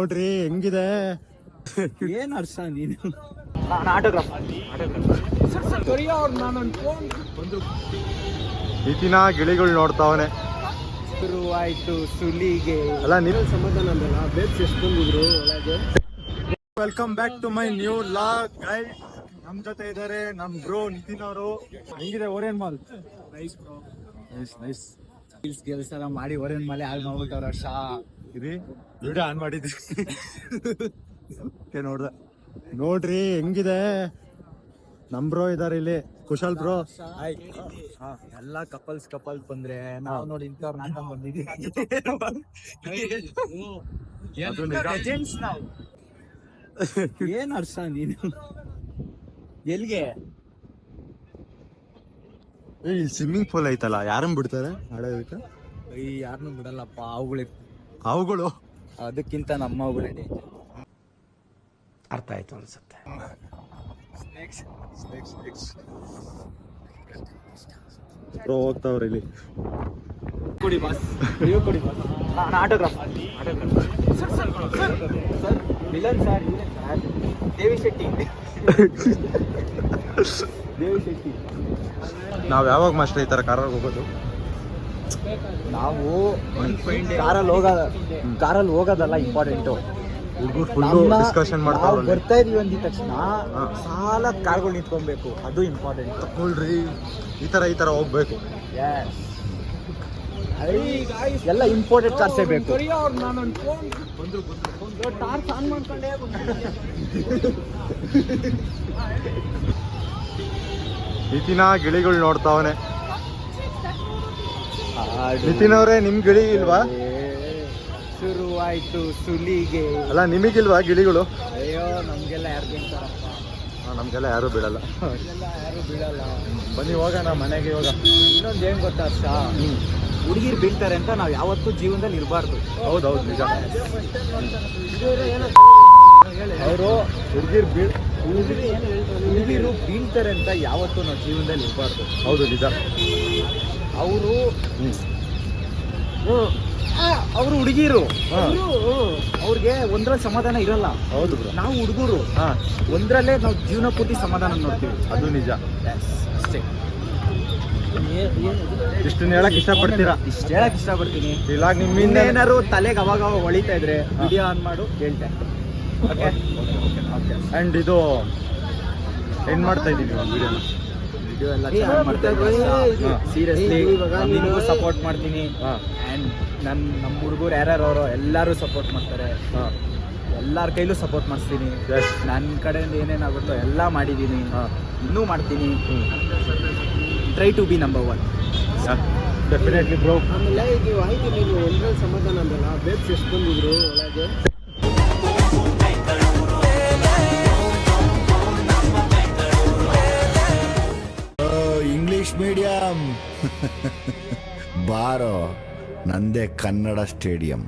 ನೋಡ್ರಿ ಹೆಂಗಿದೆ. ಏನ್ ಹರ್ಷ ನೀನು? ಇತಿನ ಗಿಳಿಗಳು ನೋಡ್ತಾವನೆ. ಶುರುವಾಯ್ತು ಸುಲಿಗೆ. ಅಲ್ಲ ನೀವು ಸಮಾಧಾನ ಅಂದಲ್ಲ, ಬೇಸ್ ಎಷ್ಟು ಬಂದಿದ್ರು ಒಳಗೆ. Welcome back to my new vlog guys. ನಮ್ ಜೊತೆ ಇದಾರೆ ನಮ್ ಬ್ರೋ ನಿತಿನ್ ಅವರು. ಹೆಂಗಿದೆ Orion mall? Nice bro, nice nice. ಕೆಲಸ ಮಾಡಿ ಓರಿಯನ್ ಮಾಲೆ ಹಾಳು ಮಾಡ್ಬಿಟ್ಟವ್ರ ಹರ್ಷ. ಇರಿ ವಿಡಿಯೋ ಆನ್ ಮಾಡಿದ್ವಿ. ನೋಡ್ದೆ ನೋಡ್ರಿ ಹೆಂಗಿದೆ. ನಮ್ ಬ್ರೋ ಇದಾರೆ ಇಲ್ಲಿ, ಕುಶಲ್ ಬ್ರೋ. ಎಲ್ಲ ಕಪಲ್ಸ್ ಬಂದ್ರೆ ನಾವು ನೋಡಿ ಇಂಥವ್ರು ನಾಟಕ ಬಂದಿದ್ದೀವಿ. ಏನ್ ಹರ್ಷ ನೀನು? ಎಲ್ಗೆ? ಇಲ್ಲಿ ಸ್ವಿಮ್ಮಿಂಗ್ ಪೂಲ್ ಐತಲ್ಲ, ಯಾರನ್ನ ಬಿಡ್ತಾರೆ ಆಡೋದಕ್ಕೆ? ಯಾರನ್ನೂ ಬಿಡಲ್ಲಪ್ಪ, ಅವುಗಳು. ಅದಕ್ಕಿಂತ ನಮ್ಮ ಅವುಗಳೇ ಡೇಂಜರ್. ಅರ್ಥ ಆಯ್ತು ಅನ್ಸುತ್ತೆ. ಬ್ರೋ ಹೋಗ್ತಾವ್ರೆ ಇಲ್ಲಿ. ಕೊಡಿ ಬಾಸ್, ಕೊಡಿ boss. Autograph sir, villain sir, Devi Shetty. ನಾವ್ ಯಾವಾಗ ಮಾಸ್ಟರ್ ಈ ತರ ಕಾರಲ್ಲಿ ಹೋಗೋದು? ನಾವು ಕಾರಲ್ಲಿ ಹೋಗೋದಲ್ಲ ಇಂಪಾರ್ಟೆಂಟು. ಫುಲ್ಲು ಡಿಸ್ಕಷನ್ ಮಾಡ್ತಾವ್ರೆ. ಬರ್ತಾ ಇದೀವಿ ಅಂದಿದ ತಕ್ಷಣ ಸಾಲ ಕಾರ್ಗಳು ನಿಂತ್ಕೊಬೇಕು, ಅದು ಇಂಪಾರ್ಟೆಂಟ್. ನೋಡ್ರಿ ಈ ತರ ಹೋಗ್ಬೇಕು. ಎಲ್ಲ ಇಂಪಾರ್ಟೆಂಟ್ ಕಾರ್ಸೇ ಬೇಕು. ನಿತಿನ ಗಿಳಿಗಳು ನೋಡ್ತಾವನೆ. ನಿತಿನ್ ಅವರೇ, ನಿಮ್ ಗಿಳಿ ಇಲ್ವಾ? ಶುರುವಾಯ್ತು ಸುಲಿಗೆ. ಅಲ್ಲ ನಿಮಗಿಲ್ವಾ ಗಿಳಿಗಳು? ಅಯ್ಯೋ, ನಮ್ಗೆಲ್ಲ ಯಾರು ಬೀಳ್ತಾರಪ್ಪ. ನಮ್ಗೆಲ್ಲ ಯಾರು ಬೀಳಲ್ಲ. ಯಾರು ಬೀಳಲ್ಲ. ಬನ್ನಿ ಹೋಗೋಣ ಮನೆಗೆ. ಇವಾಗ ಇನ್ನೊಂದು ಏನ್ ಗೊತ್ತಾ ಹರ್ಷ, ಹುಡುಗಿರು ಬೀಳ್ತಾರೆ ಅಂತ ನಾವ್ ಯಾವತ್ತೂ ಜೀವನದಲ್ಲಿ ಇರಬಾರ್ದು. ಹೌದೌದು, ನಿಜ. ಅವರು ಹುಡುಗಿರು ಬೀಳ್ತಾರೆ ಅಂತ ಯಾವತ್ತೂ ನಾವು ಜೀವನದಲ್ಲಿ ಇರಬಾರ್ದು. ಹೌದು, ನಿಜ. ಅವರು ಹುಡುಗಿರು, ಅವ್ರಿಗೆ ಒಂದ್ರಲ್ಲಿ ಸಮಾಧಾನ ಇರಲ್ಲ. ಹೌದು ಬ್ರೋ. ನಾವು ಹುಡುಗರು ಒಂದ್ರಲ್ಲೇ ನಾವು ಜೀವನ ಪೂರ್ತಿ ಸಮಾಧಾನ ನೋಡ್ತೀವಿ. ಅದು ನಿಜ. ಅಷ್ಟೇ. ಇಷ್ಟನ್ನ ಹೇಳಕ್ ಇಷ್ಟಪಡ್ತೀನಿ. ಇಲ್ಲ ನಿಮ್ಮಿಂದ ಏನಾದ್ರು ತಲೆಗೆ ಅವಾಗ ಹೊಳಿತಾ ಇದ್ರೆ ವಿಡಿಯೋ ಆನ್ ಮಾಡು, ಹೇಳ್ತೆ. ಅಂಡ್ ಇದು ಏನ್ ಮಾಡ್ತಾ ಇದೀವಿ ವಿಡಿಯೋ ಎಲ್ಲ ಸೀರಿಯಸ್ಲಿ ನಿನಗೂ ಸಪೋರ್ಟ್ ಮಾಡ್ತೀನಿ. ಆ್ಯಂಡ್ ನಮ್ಮ ಹುಡುಗರು ಯಾರ್ಯಾರು ಅವರೋ ಎಲ್ಲರೂ ಸಪೋರ್ಟ್ ಮಾಡ್ತಾರೆ. ಎಲ್ಲರ ಕೈಲೂ ಸಪೋರ್ಟ್ ಮಾಡಿಸ್ತೀನಿ. ನನ್ನ ಕಡೆಯಿಂದ ಏನೇನಾಗುತ್ತೋ ಎಲ್ಲ ಮಾಡಿದ್ದೀನಿ, ಇನ್ನೂ ಮಾಡ್ತೀನಿ. Try to be number 1. Definitely bro. ಆಮೇಲೆ ನೀವು ಆಯ್ತು, ನೀವು ಒಂದ್ರಲ್ಲಿ ಸಮಾಧಾನ ಅಂದಲ್ಲ, ಬೇಸ್ ಎಷ್ಟು ಬಂದಿದ್ರು ಒಳಗೆ? ಇಂಗ್ಲಿಷ್ ಮೀಡಿಯಂ ಬಾರೋ, ನಂದೇ ಕನ್ನಡ ಸ್ಟೇಡಿಯಂ.